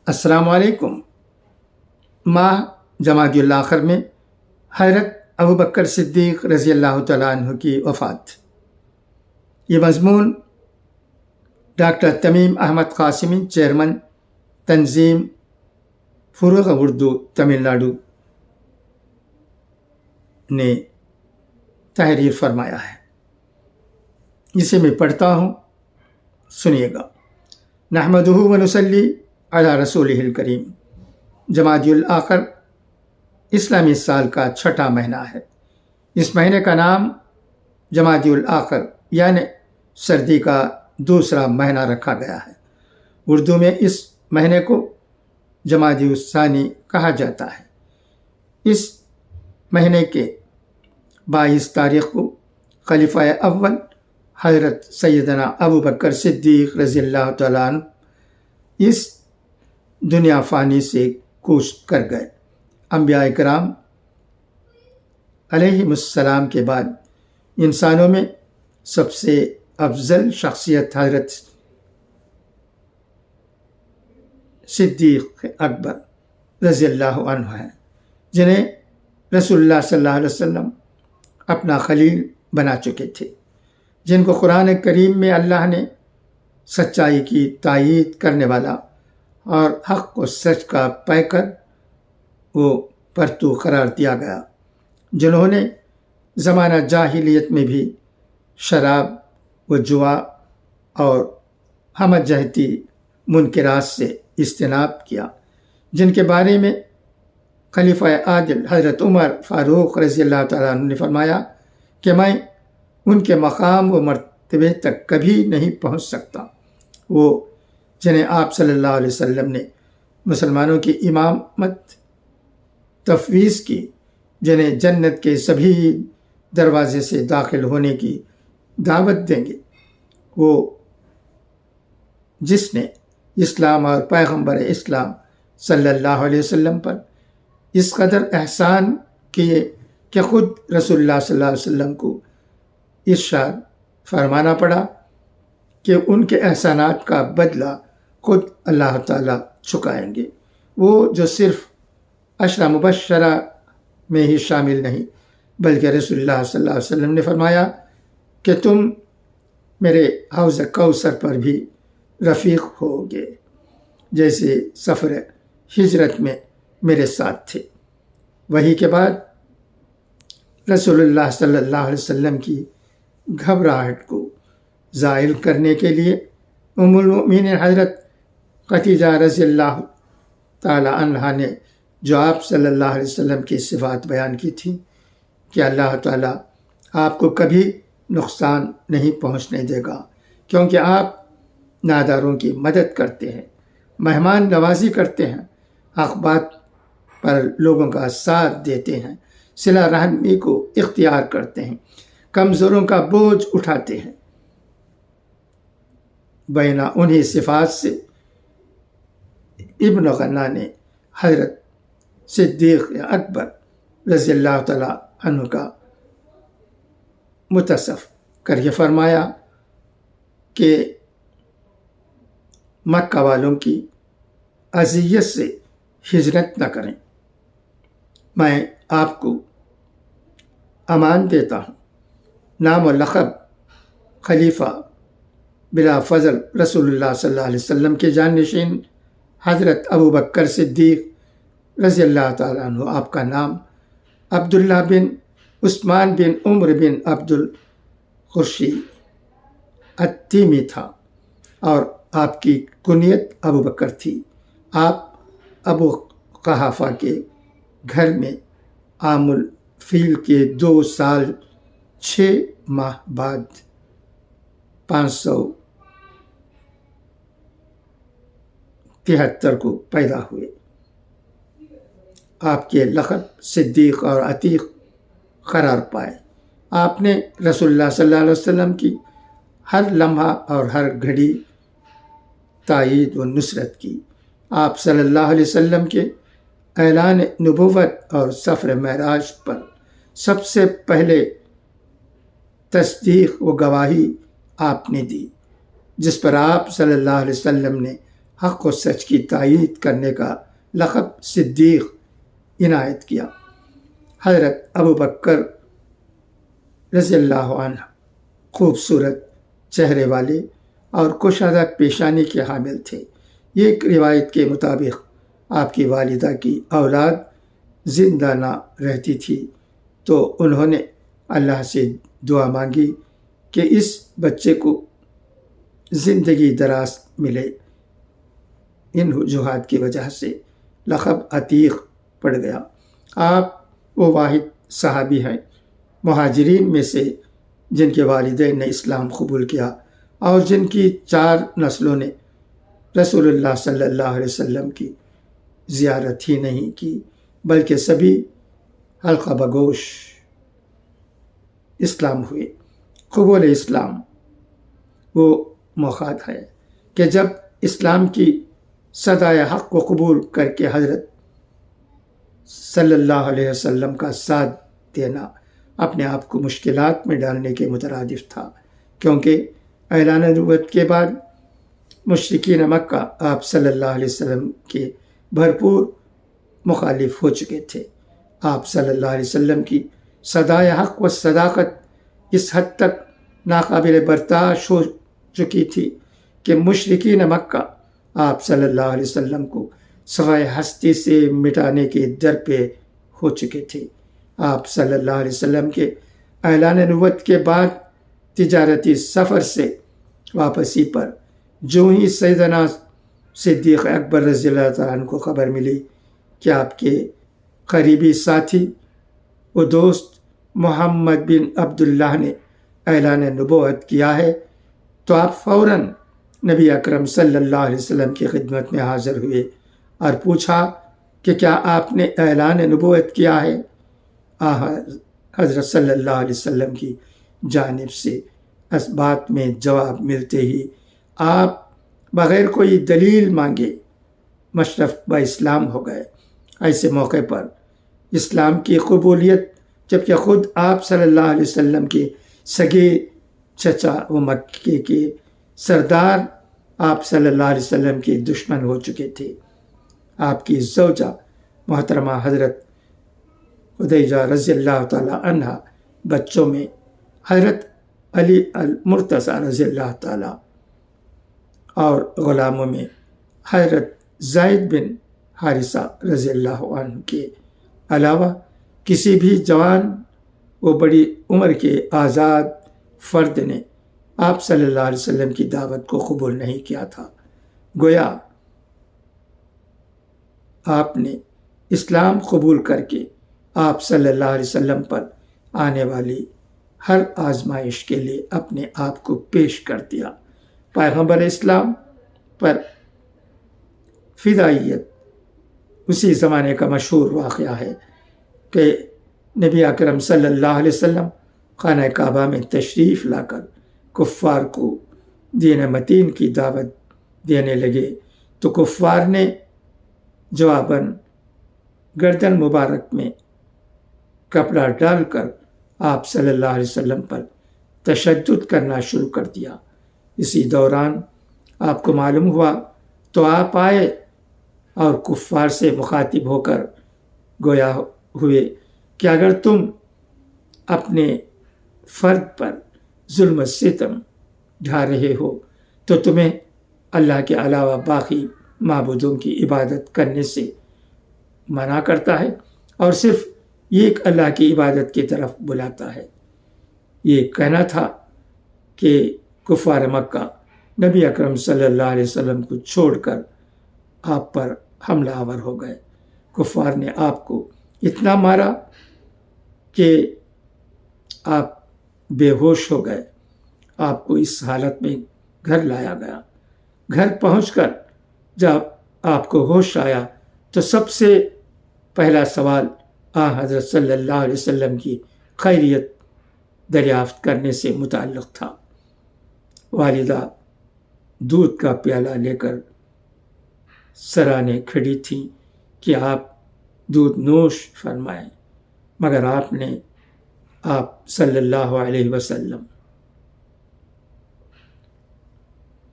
السلام علیکم۔ ماہ جمادی الاخر میں حضرت ابوبکر صدیق رضی اللہ تعالیٰ عنہ کی وفات۔ یہ مضمون ڈاکٹر تمیم احمد قاسمی، چیئرمین تنظیم فروغ اردو تمل ناڈو نے تحریر فرمایا ہے۔ جسے میں پڑھتا ہوں، سنیے گا۔ نحمدہ و نصلی علی رسولہ الکریم۔ جمادی الاخر اسلامی سال کا چھٹا مہینہ ہے۔ اس مہینے کا نام جمادی الاخر یعنی سردی کا دوسرا مہینہ رکھا گیا ہے۔ اردو میں اس مہینے کو جمادی الثانی کہا جاتا ہے۔ اس مہینے کے 22 تاریخ کو خلیفہ اول حضرت سیدنا ابوبکر صدیق رضی اللہ تعالیٰ عنہ اس دنیا فانی سے کوچ کر گئے۔ انبیاء کرام علیہم السلام کے بعد انسانوں میں سب سے افضل شخصیت حضرت صدیق اکبر رضی اللہ عنہ ہیں، جنہیں رسول اللہ صلی اللہ علیہ وسلم اپنا خلیل بنا چکے تھے، جن کو قرآن کریم میں اللہ نے سچائی کی تائید کرنے والا اور حق و سچ کا پیکر وہ پرتو قرار دیا گیا، جنہوں نے زمانہ جاہلیت میں بھی شراب و جوا اور ہمہ جہتی منکرات سے اجتناب کیا، جن کے بارے میں خلیفہ عادل حضرت عمر فاروق رضی اللہ تعالیٰ عنہ نے فرمایا کہ میں ان کے مقام و مرتبے تک کبھی نہیں پہنچ سکتا، وہ جنہیں آپ صلی اللہ علیہ وسلم نے مسلمانوں کی امامت تفویض کی، جنہیں جنت کے سبھی دروازے سے داخل ہونے کی دعوت دیں گے، وہ جس نے اسلام اور پیغمبر اسلام صلی اللہ علیہ وسلم پر اس قدر احسان کیے کہ خود رسول اللہ صلی اللہ علیہ وسلم کو ارشاد فرمانا پڑا کہ ان کے احسانات کا بدلہ خود اللہ تعالیٰ چکائیں گے۔ وہ جو صرف عشرہ مبشرہ میں ہی شامل نہیں، بلکہ رسول اللہ صلی اللہ علیہ وسلم نے فرمایا کہ تم میرے حوض کوثر پر بھی رفیق ہوگے، جیسے سفر ہجرت میں میرے ساتھ تھے۔ وہی کے بعد رسول اللہ صلی اللہ علیہ وسلم کی گھبراہٹ کو زائل کرنے کے لیے ام المؤمنین حضرت خدیجہ رضی اللہ تعالی عنہا نے جو آپ صلی اللہ علیہ وسلم کی صفات بیان کی تھی کہ اللہ تعالیٰ آپ کو کبھی نقصان نہیں پہنچنے دے گا، کیونکہ آپ ناداروں کی مدد کرتے ہیں، مہمان نوازی کرتے ہیں، حق بات پر لوگوں کا ساتھ دیتے ہیں، صلہ رحمی کو اختیار کرتے ہیں، کمزوروں کا بوجھ اٹھاتے ہیں۔ بینا انہی صفات سے ابن غنا نے حضرت صدیق اکبر رضی اللہ تعالیٰ عنہ کا متصف کر یہ فرمایا کہ مکہ والوں کی اذیت سے ہجرت نہ کریں، میں آپ کو امان دیتا ہوں۔ نام و لقب خلیفہ بلا فضل رسول اللہ صلی اللہ علیہ وسلم کے جانشین حضرت ابوبکر صدیق رضی اللہ تعالیٰ عنہ، آپ کا نام عبداللہ بن عثمان بن عمر بن عبد القرشی التیمی تھا اور آپ کی کنیت ابوبکر تھی۔ آپ ابو قحافہ کے گھر میں عام الفیل کے 2 سال 6 ماہ بعد 573 کو پیدا ہوئے۔ آپ کے لقب صدیق اور عتیق قرار پائے۔ آپ نے رسول اللہ صلی اللہ علیہ وسلم کی ہر لمحہ اور ہر گھڑی تائید و نصرت کی۔ آپ صلی اللہ علیہ وسلم کے اعلان نبوت اور سفر معراج پر سب سے پہلے تصدیق و گواہی آپ نے دی، جس پر آپ صلی اللہ علیہ وسلم نے حق و سچ کی تائید کرنے کا لقب صدیق عنایت کیا۔ حضرت ابو بکر رضی اللہ عنہ خوبصورت چہرے والے اور کشادہ پیشانی کے حامل تھے۔ ایک روایت کے مطابق آپ کی والدہ کی اولاد زندہ نہ رہتی تھی تو انہوں نے اللہ سے دعا مانگی کہ اس بچے کو زندگی دراز ملے۔ ان وجوہات کی وجہ سے لقب عتیق پڑ گیا۔ آپ وہ واحد صحابی ہیں مہاجرین میں سے جن کے والدین نے اسلام قبول کیا اور جن کی 4 نسلوں نے رسول اللہ صلی اللہ علیہ وسلم کی زیارت ہی نہیں کی بلکہ سبھی حلقہ بگوش اسلام ہوئے۔ قبول اسلام وہ موقع ہے کہ جب اسلام کی صدائے حق کو قبول کر کے حضرت صلی اللہ علیہ وسلم کا ساتھ دینا اپنے آپ کو مشکلات میں ڈالنے کے مترادف تھا، کیونکہ اعلان نبوت کے بعد مشرکین مکہ آپ صلی اللہ علیہ وسلم کے بھرپور مخالف ہو چکے تھے۔ آپ صلی اللہ علیہ وسلم کی صدائے حق و صداقت اس حد تک ناقابل برداشت ہو چکی تھی کہ مشرکین مکہ آپ صلی اللہ علیہ وسلم کو سوائے ہستی سے مٹانے کے در پہ ہو چکے تھے۔ آپ صلی اللہ علیہ وسلم کے اعلان نبوت کے بعد تجارتی سفر سے واپسی پر جو ہی سیدنا صدیق اکبر رضی اللہ تعالیٰ عنہ کو خبر ملی کہ آپ کے قریبی ساتھی و دوست محمد بن عبداللہ نے اعلان نبوت کیا ہے تو آپ فوراً نبی اکرم صلی اللہ علیہ وسلم کی خدمت میں حاضر ہوئے اور پوچھا کہ کیا آپ نے اعلان نبوت کیا ہے؟ حضرت صلی اللہ علیہ وسلم کی جانب سے اس بات میں جواب ملتے ہی آپ بغیر کوئی دلیل مانگے مشرف با اسلام ہو گئے۔ ایسے موقع پر اسلام کی قبولیت جبکہ خود آپ صلی اللہ علیہ وسلم کے سگے چچا و مکے کے سردار آپ صلی اللہ علیہ وسلم کے دشمن ہو چکے تھے۔ آپ کی زوجہ محترمہ حضرت خدیجہ رضی اللہ تعالی عنہ، بچوں میں حضرت علی المرتضیٰ رضی اللہ تعالی اور غلاموں میں حضرت زید بن حارثہ رضی اللہ عنہ کے علاوہ کسی بھی جوان و بڑی عمر کے آزاد فرد نے آپ صلی اللہ علیہ وسلم کی دعوت کو قبول نہیں کیا تھا۔ گویا آپ نے اسلام قبول کر کے آپ صلی اللہ علیہ وسلم پر آنے والی ہر آزمائش کے لیے اپنے آپ کو پیش کر دیا۔ پیغمبر اسلام پر فدائیت اسی زمانے کا مشہور واقعہ ہے کہ نبی اکرم صلی اللہ علیہ وسلم خانہ کعبہ میں تشریف لا کر کفار کو دین متین کی دعوت دینے لگے تو کفار نے جواباً گردن مبارک میں کپڑا ڈال کر آپ صلی اللہ علیہ وسلم پر تشدد کرنا شروع کر دیا۔ اسی دوران آپ کو معلوم ہوا تو آپ آئے اور کفار سے مخاطب ہو کر گویا ہوئے کہ اگر تم اپنے فرد پر ظلم و ستم ڈھا رہے ہو تو تمہیں اللہ کے علاوہ باقی معبودوں کی عبادت کرنے سے منع کرتا ہے اور صرف ایک اللہ کی عبادت کی طرف بلاتا ہے۔ یہ کہنا تھا کہ کفار مکہ نبی اکرم صلی اللہ علیہ وسلم کو چھوڑ کر آپ پر حملہ آور ہو گئے۔ کفار نے آپ کو اتنا مارا کہ آپ بے ہوش ہو گئے۔ آپ کو اس حالت میں گھر لایا گیا۔ گھر پہنچ کر جب آپ کو ہوش آیا تو سب سے پہلا سوال حضرت صلی اللہ علیہ وسلم کی خیریت دریافت کرنے سے متعلق تھا۔ والدہ دودھ کا پیالہ لے کر سرانے کھڑی تھیں کہ آپ دودھ نوش فرمائیں، مگر آپ صلی اللہ علیہ وسلم